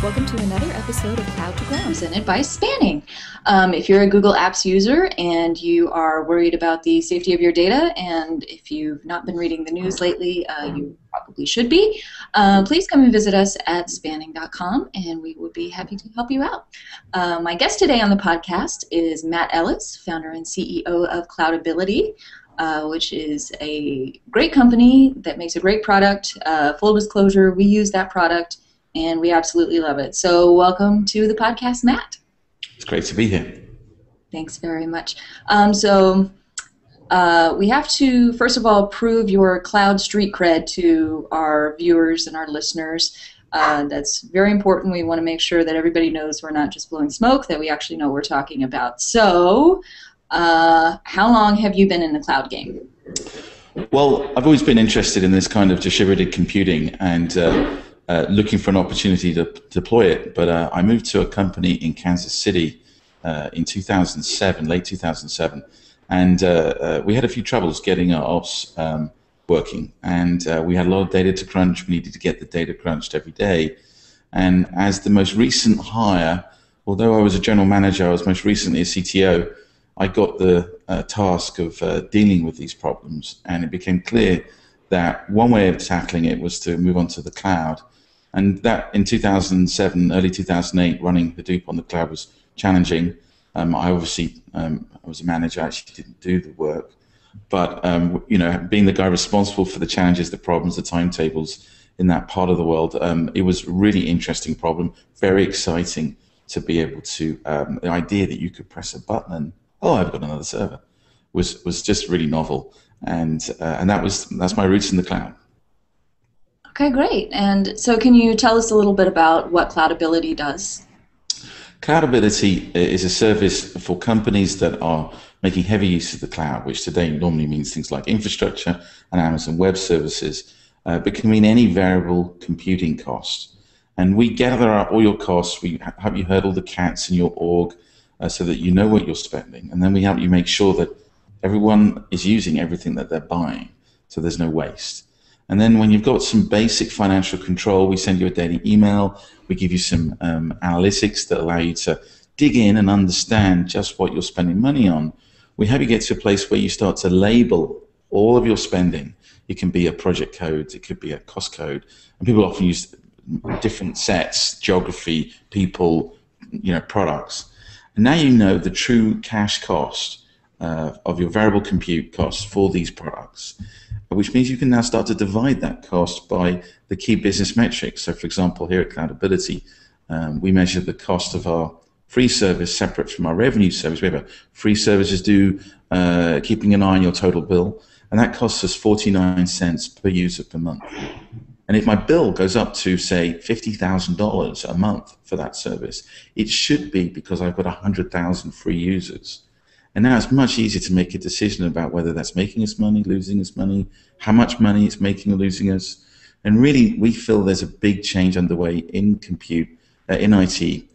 Welcome to another episode of Cloud to Ground, presented by Spanning. If you're a Google Apps user and you are worried about the safety of your data, and if you've not been reading the news lately, you probably should be, please come and visit us at spanning.com, and we would be happy to help you out. My guest today on the podcast is Mat Ellis, founder and CEO of Cloudability, which is a great company that makes a great product. Full disclosure, we use that product, and we absolutely love it. So welcome to the podcast, Matt. It's great to be here. Thanks very much. We have to, first of all, prove your cloud street cred to our viewers and our listeners. That's very important. We want to make sure that everybody knows we're not just blowing smoke, that we actually know what we're talking about. So how long have you been in the cloud game? Well, I've always been interested in this kind of distributed computing and looking for an opportunity to deploy it. But I moved to a company in Kansas City in 2007, late 2007, and we had a few troubles getting our ops working. And we had a lot of data to crunch. We needed to get the data crunched every day. And as the most recent hire, although I was a general manager, I was most recently a CTO, I got the task of dealing with these problems. And it became clear that one way of tackling it was to move on to the cloud. And that in 2007, early 2008, running Hadoop on the cloud was challenging. I obviously, I was a manager, I actually didn't do the work. But, being the guy responsible for the challenges, the problems, the timetables in that part of the world, it was a really interesting problem, very exciting to be able to, the idea that you could press a button and, oh, I've got another server, was just really novel. And that's my roots in the cloud. Okay, great. And so can you tell us a little bit about what Cloudability does? Cloudability is a service for companies that are making heavy use of the cloud, which today normally means things like infrastructure and Amazon Web Services, but can mean any variable computing cost. And we gather up all your costs. We help you hurdle the cats in your org so that you know what you're spending. And then we help you make sure that everyone is using everything that they're buying, so there's no waste. And then when you've got some basic financial control, we send you a daily email. We give you some analytics that allow you to dig in and understand just what you're spending money on. We help you get to a place where you start to label all of your spending. It can be a project code, it could be a cost code, and people often use different sets, geography, people, products. And now you know the true cash cost of your variable compute costs for these products, which means you can now start to divide that cost by the key business metrics. So, for example, here at Cloudability, we measure the cost of our free service separate from our revenue service. We have a free services do keeping an eye on your total bill, and that costs us 49 cents per user per month. And if my bill goes up to, say, $50,000 a month for that service, it should be because I've got 100,000 free users. And now it's much easier to make a decision about whether that's making us money, losing us money, how much money it's making or losing us. And really, we feel there's a big change underway in compute, in IT.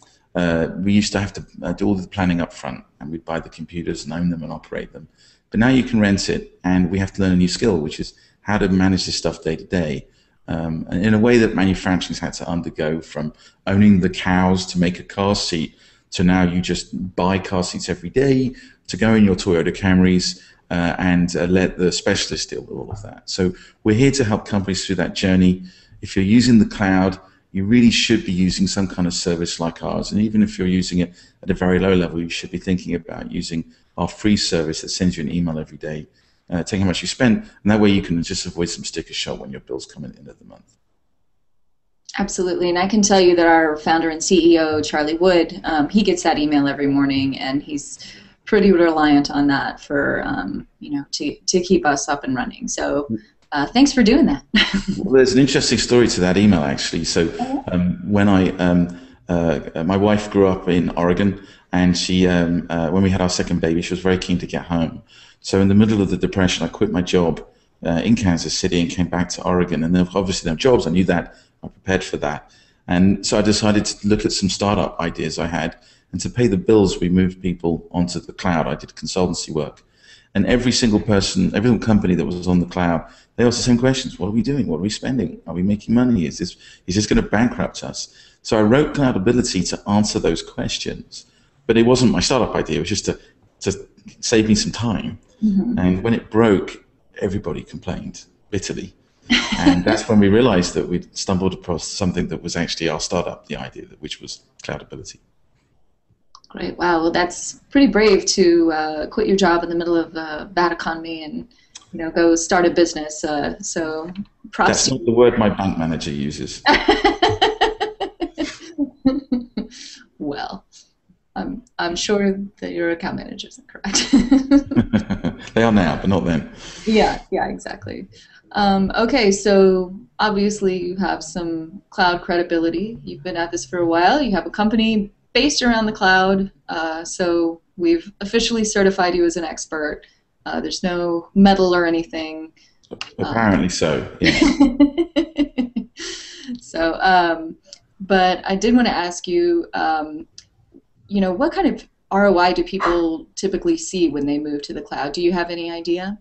We used to have to do all the planning up front, and we'd buy the computers and own them and operate them. But now you can rent it, and we have to learn a new skill, which is how to manage this stuff day to day. And in a way that manufacturing's had to undergo, from owning the cows to make a car seat, to now you just buy car seats every day, to go in your Toyota Camrys and let the specialists deal with all of that. So we're here to help companies through that journey. If you're using the cloud, you really should be using some kind of service like ours. And even if you're using it at a very low level, you should be thinking about using our free service that sends you an email every day, telling how much you spent. And that way you can just avoid some sticker shock when your bills come in at the end of the month. Absolutely, and I can tell you that our founder and CEO, Charlie Wood, he gets that email every morning, and he's pretty reliant on that for, to keep us up and running. So thanks for doing that. Well, there's an interesting story to that email, actually. So when my wife grew up in Oregon, and she, when we had our second baby, she was very keen to get home. So in the middle of the Depression, I quit my job in Kansas City and came back to Oregon. And then obviously there were jobs. I knew that. I prepared for that. And so I decided to look at some startup ideas I had. And to pay the bills, we moved people onto the cloud. I did consultancy work. And every single person, every single company that was on the cloud, they asked the same questions. What are we doing? What are we spending? Are we making money? Is this going to bankrupt us? So I wrote Cloudability to answer those questions. But it wasn't my startup idea. It was just to save me some time. Mm-hmm. And when it broke, everybody complained bitterly. And that's when we realized that we'd stumbled across something that was actually our startup, the idea, which was Cloudability. Great. Wow. Well, that's pretty brave to quit your job in the middle of a bad economy and go start a business. So props. That's not the word my bank manager uses. Well, I'm sure that your account manager isn't correct. They are now, but not then. Yeah, exactly. Okay, so obviously you have some cloud credibility. You've been at this for a while. You have a company based around the cloud, so we've officially certified you as an expert. There's no medal or anything. Apparently so, yes. So, but I did want to ask you, what kind of ROI do people typically see when they move to the cloud? Do you have any idea?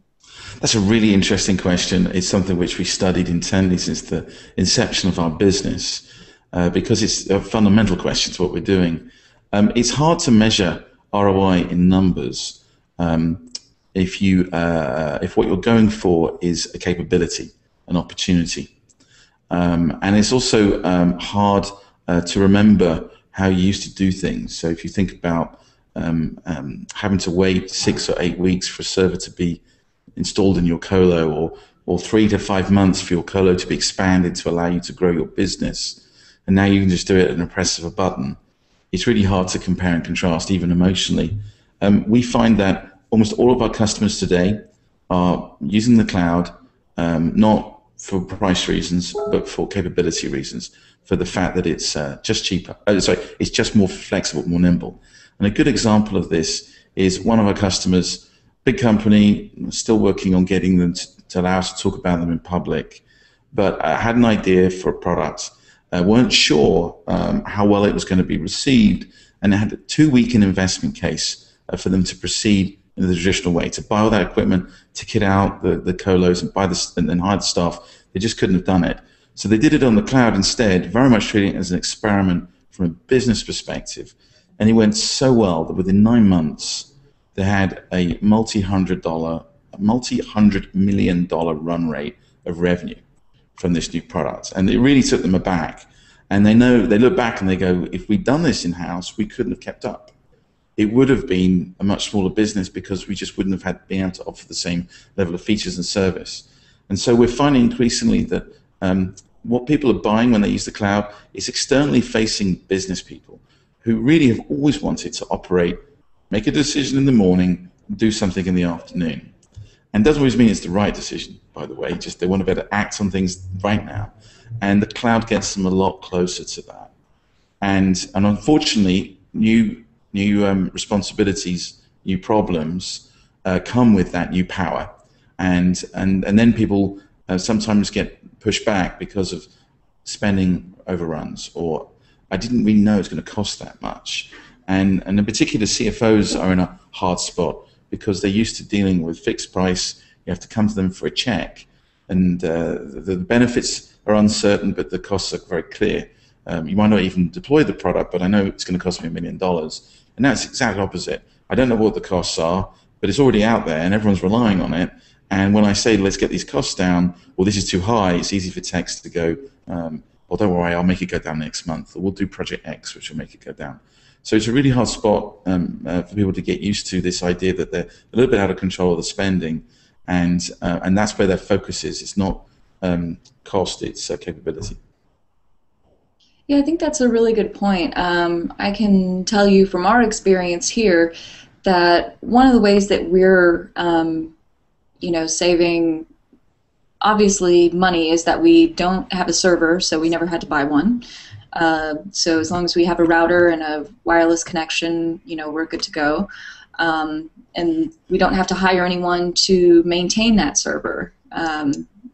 That's a really interesting question. It's something which we studied intently since the inception of our business, because it's a fundamental question to what we're doing. It's hard to measure ROI in numbers if what you're going for is a capability, an opportunity. And it's also hard to remember how you used to do things. So if you think about having to wait 6 or 8 weeks for a server to be installed in your colo, or 3 to 5 months for your colo to be expanded to allow you to grow your business, and now you can just do it at the press of a button, it's really hard to compare and contrast, even emotionally. We find that almost all of our customers today are using the cloud, not for price reasons, but for capability reasons, for the fact that it's just cheaper. It's just more flexible, more nimble. And a good example of this is one of our customers, big company, still working on getting them to allow us to talk about them in public, but had an idea for a product, weren't sure how well it was going to be received, and it had a 2-week investment case for them to proceed in the traditional way, to buy all that equipment, to kit out the colos and and hire the staff. They just couldn't have done it. So they did it on the cloud instead, very much treating it as an experiment from a business perspective. And it went so well that within 9 months, they had a multi-hundred million dollar run rate of revenue from this new product. And it really took them aback. And they look back and they go, if we'd done this in-house, we couldn't have kept up. It would have been a much smaller business because we just wouldn't have been able to offer the same level of features and service. And so we're finding increasingly that what people are buying when they use the cloud is externally facing business people who really have always wanted to operate, make a decision in the morning, do something in the afternoon. And doesn't always mean it's the right decision, by the way, just they want to be able to act on things right now. And the cloud gets them a lot closer to that. And unfortunately, new responsibilities, new problems come with that new power. And then people sometimes get pushed back because of spending overruns, or I didn't really know it's going to cost that much. And in particular, CFOs are in a hard spot because they're used to dealing with fixed price. You have to come to them for a check, and the benefits are uncertain, but the costs are very clear. You might not even deploy the product, but I know it's going to cost me $1 million. And that's exactly opposite. I don't know what the costs are, but it's already out there, and everyone's relying on it. And when I say, let's get these costs down, well, this is too high, it's easy for techs to go, well, don't worry, I'll make it go down next month. Or we'll do Project X, which will make it go down. So it's a really hard spot for people to get used to this idea that they're a little bit out of control of the spending. And that's where their focus is. It's not cost, it's capability. Yeah, I think that's a really good point. I can tell you from our experience here that one of the ways that we're saving obviously money is that we don't have a server, so we never had to buy one. So as long as we have a router and a wireless connection, we're good to go. And we don't have to hire anyone to maintain that server.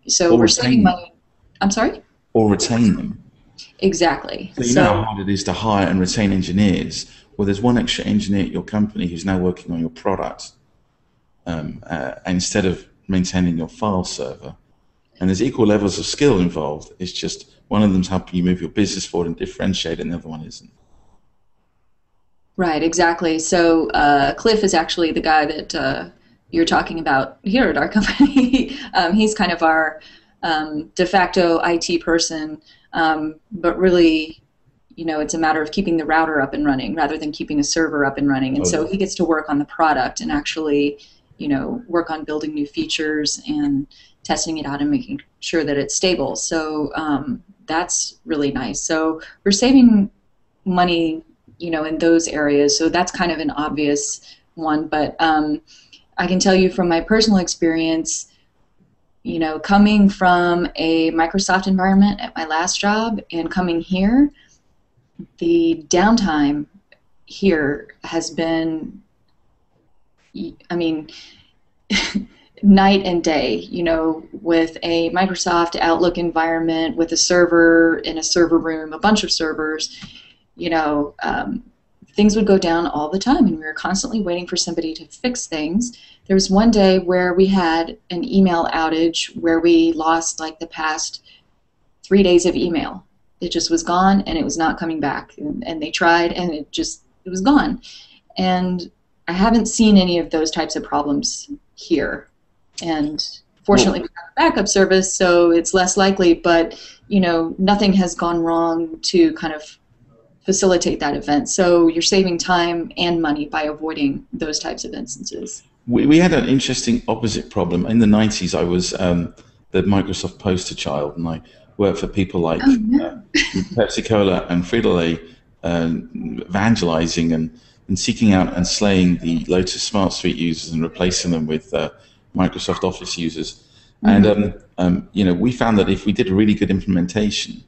So we're saving money. I'm sorry? Or retain them. Exactly. So you know how hard it is to hire and retain engineers. Well, there's one extra engineer at your company who's now working on your product. instead of maintaining your file server. And there's equal levels of skill involved. It's just one of them's helping you move your business forward and differentiate, and the other one isn't. Right, exactly. So Cliff is actually the guy that you're talking about here at our company. He's kind of our de facto IT person, but really, it's a matter of keeping the router up and running rather than keeping a server up and running. And so he gets to work on the product and actually, work on building new features and testing it out and making sure that it's stable. So that's really nice. So we're saving money, in those areas. So that's kind of an obvious one. But I can tell you from my personal experience, coming from a Microsoft environment at my last job and coming here, the downtime here has been, night and day, with a Microsoft Outlook environment, with a server in a server room, a bunch of servers, things would go down all the time, and we were constantly waiting for somebody to fix things. There was one day where we had an email outage where we lost like the past 3 days of email. It just was gone, and it was not coming back. And they tried, and it was gone. And I haven't seen any of those types of problems here. And fortunately, we have a backup service, so it's less likely. But nothing has gone wrong to kind of facilitate that event. So you're saving time and money by avoiding those types of instances. We had an interesting opposite problem. In the 90s, I was the Microsoft poster child, and I worked for people like Pepsi-Cola and Frito-Lay, evangelizing and seeking out and slaying the Lotus Smart Suite users and replacing them with Microsoft Office users. Mm-hmm. And we found that if we did a really good implementation,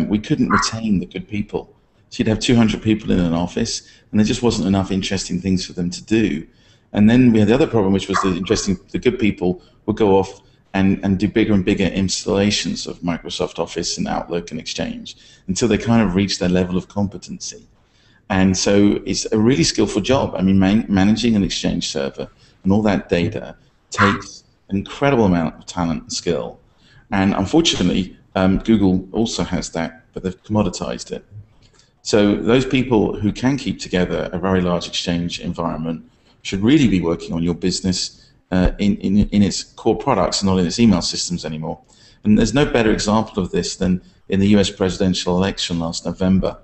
we couldn't retain the good people. So you'd have 200 people in an office, and there just wasn't enough interesting things for them to do. And then we had the other problem, which was the good people would go off and do bigger and bigger installations of Microsoft Office and Outlook and Exchange until they kind of reached their level of competency. And so it's a really skillful job. Managing an Exchange server and all that data takes an incredible amount of talent and skill. And unfortunately, Google also has that, but they've commoditized it. So those people who can keep together a very large Exchange environment should really be working on your business in its core products and not in its email systems anymore. And there's no better example of this than in the US presidential election last November.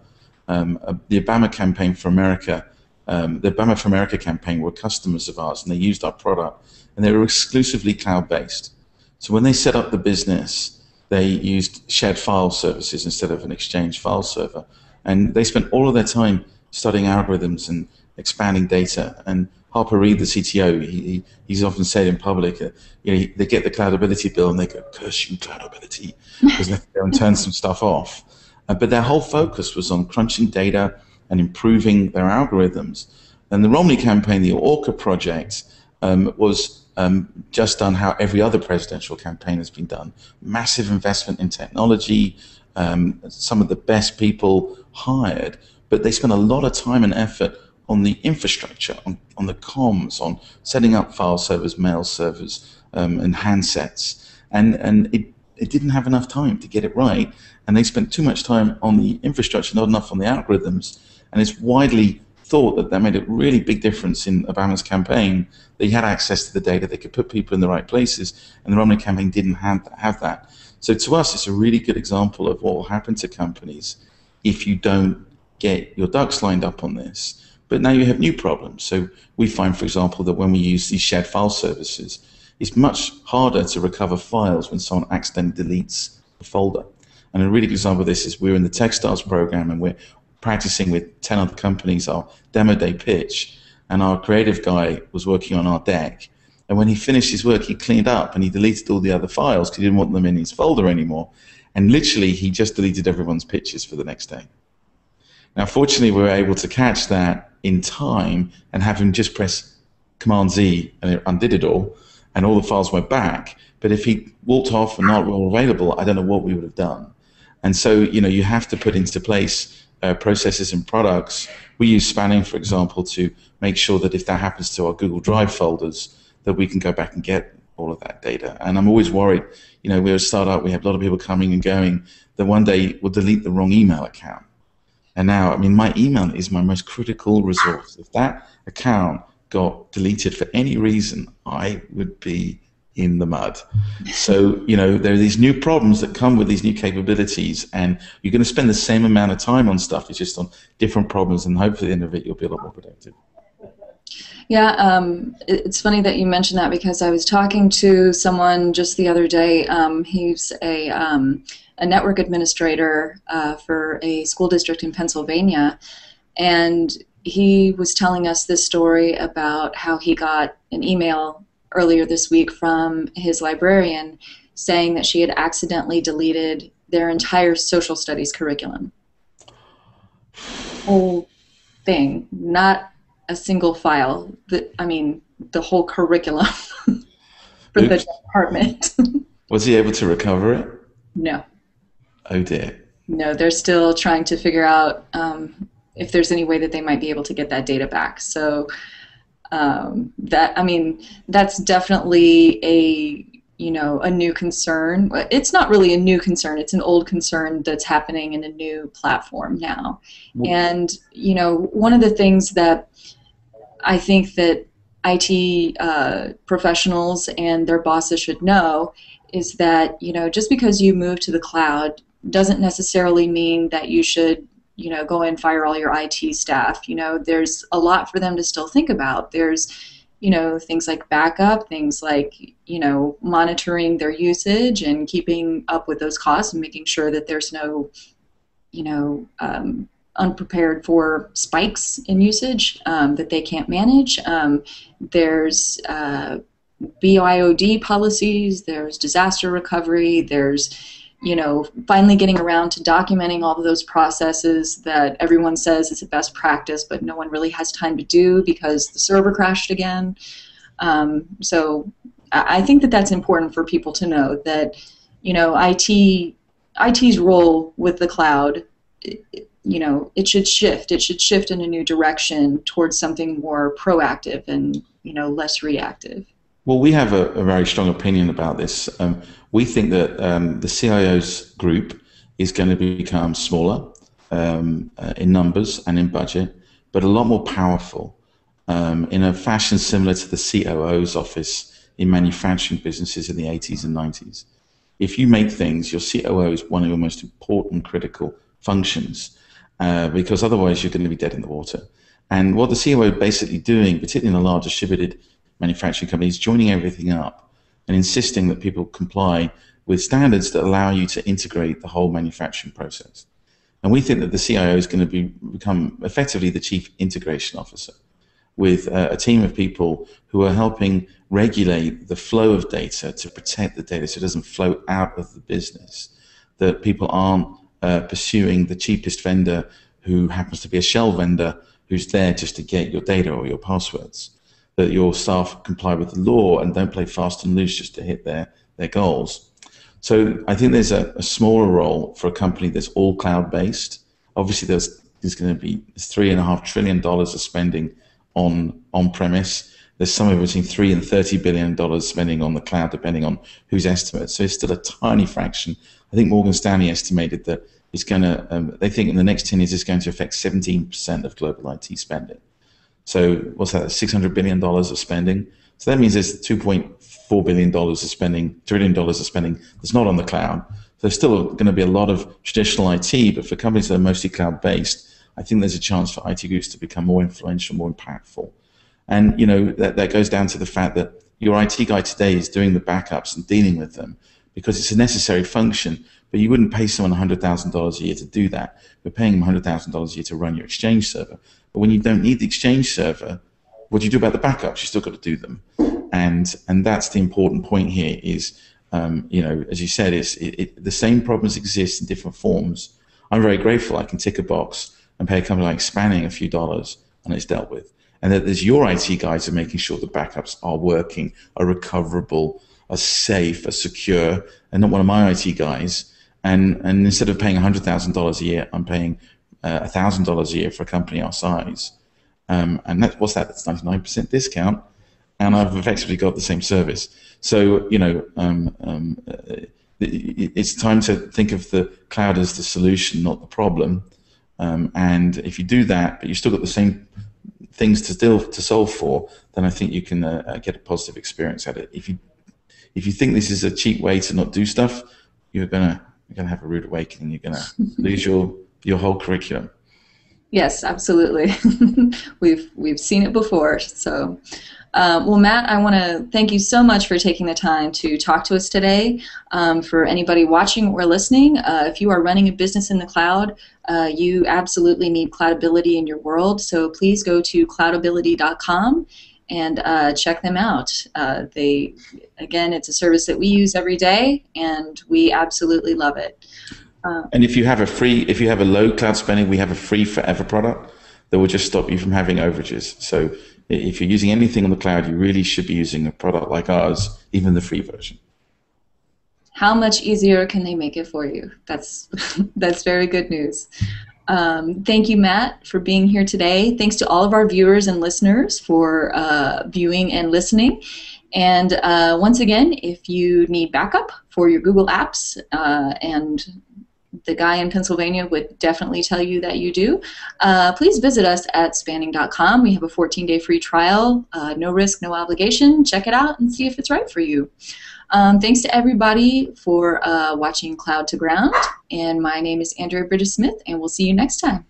The Obama campaign for America, the Obama for America campaign were customers of ours, and they used our product, and they were exclusively cloud-based. So when they set up the business, they used shared file services instead of an Exchange file server. And they spent all of their time studying algorithms and expanding data. And Harper Reid, the CTO, he's often said in public, they get the Cloudability bill and they go, "Curse you, Cloudability," because they go and turn some stuff off. But their whole focus was on crunching data and improving their algorithms. And the Romney campaign, the Orca project, was just done how every other presidential campaign has been done. Massive investment in technology, some of the best people hired, but they spent a lot of time and effort on the infrastructure, on the comms, on setting up file servers, mail servers, and handsets. And it didn't have enough time to get it right. And they spent too much time on the infrastructure, not enough on the algorithms. And it's widely thought that made a really big difference in Obama's campaign. They had access to the data, they could put people in the right places, and the Romney campaign didn't have that. So to us, it's a really good example of what will happen to companies if you don't get your ducks lined up on this. But now you have new problems. So we find, for example, that when we use these shared file services, it's much harder to recover files when someone accidentally deletes a folder. And a really good example of this is we're in the Textiles program, and we're practicing with 10 other companies our demo day pitch, and our creative guy was working on our deck. And when he finished his work, he cleaned up and he deleted all the other files because he didn't want them in his folder anymore. And literally, he just deleted everyone's pictures for the next day. Now, fortunately, we were able to catch that in time and have him just press Command-Z, and it undid it all, and all the files went back. But if he walked off and not were available, I don't know what we would have done. And so, you have to put into place processes and products. We use spanning, for example, to make sure that if that happens to our Google Drive folders, that we can go back and get all of that data. And I'm always worried, we're a startup, we have a lot of people coming and going, that one day we'll delete the wrong email account. And now, my email is my most critical resource. If that account got deleted for any reason, I would be in the mud. So, there are these new problems that come with these new capabilities, and you're going to spend the same amount of time on stuff. It's just on different problems, and hopefully at the end of it, you'll be a lot more productive. Yeah, it's funny that you mentioned that, because I was talking to someone just the other day. He's a network administrator for a school district in Pennsylvania, and he was telling us this story about how he got an email earlier this week from his librarian saying that she had accidentally deleted their entire social studies curriculum. Whole thing, not a single file. The whole curriculum for the department. Was he able to recover it? No. Oh dear. No, they're still trying to figure out if there's any way that they might be able to get that data back. So that's definitely a new concern. It's not really a new concern. It's an old concern that's happening in a new platform now. And one of the things that I think that IT professionals and their bosses should know is that just because you move to the cloud doesn't necessarily mean that you should go and fire all your IT staff. There's a lot for them to still think about. There's things like backup, things like monitoring their usage and keeping up with those costs and making sure that there's no unprepared for spikes in usage that they can't manage. There's BYOD policies, there's disaster recovery, there's finally getting around to documenting all of those processes that everyone says is a best practice, but no one really has time to do because the server crashed again. So I think that that's important for people to know, that IT's role with the cloud, it should shift. It should shift in a new direction towards something more proactive and less reactive. Well, we have a very strong opinion about this. We think that the CIO's group is going to become smaller in numbers and in budget, but a lot more powerful in a fashion similar to the COO's office in manufacturing businesses in the 80s and 90s. If you make things, your COO is one of your most important critical functions, because otherwise you're going to be dead in the water. And what the COO is basically doing, particularly in the large distributed manufacturing companies, joining everything up and insisting that people comply with standards that allow you to integrate the whole manufacturing process. And we think that the CIO is going to become effectively the chief integration officer, with a team of people who are helping regulate the flow of data to protect the data so it doesn't flow out of the business, that people aren't pursuing the cheapest vendor who happens to be a shell vendor who's there just to get your data or your passwords, that your staff comply with the law and don't play fast and loose just to hit their goals. So I think there's a smaller role for a company that's all cloud-based. Obviously, there's going to be $3.5 trillion of spending on-premise. There's somewhere between $3 and $30 billion spending on the cloud, depending on whose estimate. So it's still a tiny fraction. I think Morgan Stanley estimated that it's going to, they think in the next 10 years it's going to affect 17% of global IT spending. So what's that, $600 billion of spending? So that means there's $2.4 billion of spending, $1 trillion of spending that's not on the cloud. So there's still going to be a lot of traditional IT, but for companies that are mostly cloud-based, I think there's a chance for IT groups to become more influential, more impactful. And that goes down to the fact that your IT guy today is doing the backups and dealing with them because it's a necessary function, but you wouldn't pay someone $100,000 a year to do that. You're paying them $100,000 a year to run your Exchange server. But when you don't need the Exchange server, what do you do about the backups? You still got to do them. And that's the important point here is, as you said, the same problems exist in different forms. I'm very grateful I can tick a box and pay a company like Spanning a few dollars and it's dealt with. And that there's your IT guys are making sure the backups are working, are recoverable, are safe, are secure, and not one of my IT guys. And instead of paying $100,000 a year, I'm paying $1,000 a year for a company our size. And what's that? That's 99% discount. and I've effectively got the same service. So, you know, it's time to think of the cloud as the solution, not the problem. And if you do that, but you've still got the same things to solve for, then I think you can get a positive experience at it. If you think this is a cheap way to not do stuff, you're gonna have a rude awakening. You're gonna lose your whole curriculum. Yes, absolutely. We've seen it before. So, well, Matt, I want to thank you so much for taking the time to talk to us today. For anybody watching or listening, if you are running a business in the cloud, you absolutely need Cloudability in your world. So please go to cloudability.com and check them out. Again, it's a service that we use every day, and we absolutely love it. And if you have a low cloud spending, we have a free forever product that will just stop you from having overages. So if you're using anything on the cloud, you really should be using a product like ours, even the free version. How much easier can they make it for you? That's very good news. Thank you, Matt, for being here today. Thanks to all of our viewers and listeners for viewing and listening. And once again, if you need backup for your Google Apps, and the guy in Pennsylvania would definitely tell you that you do, please visit us at spanning.com. We have a 14-day free trial, no risk, no obligation. Check it out and see if it's right for you. Thanks to everybody for watching Cloud to Ground. And my name is Andrea Bridges Smith, and we'll see you next time.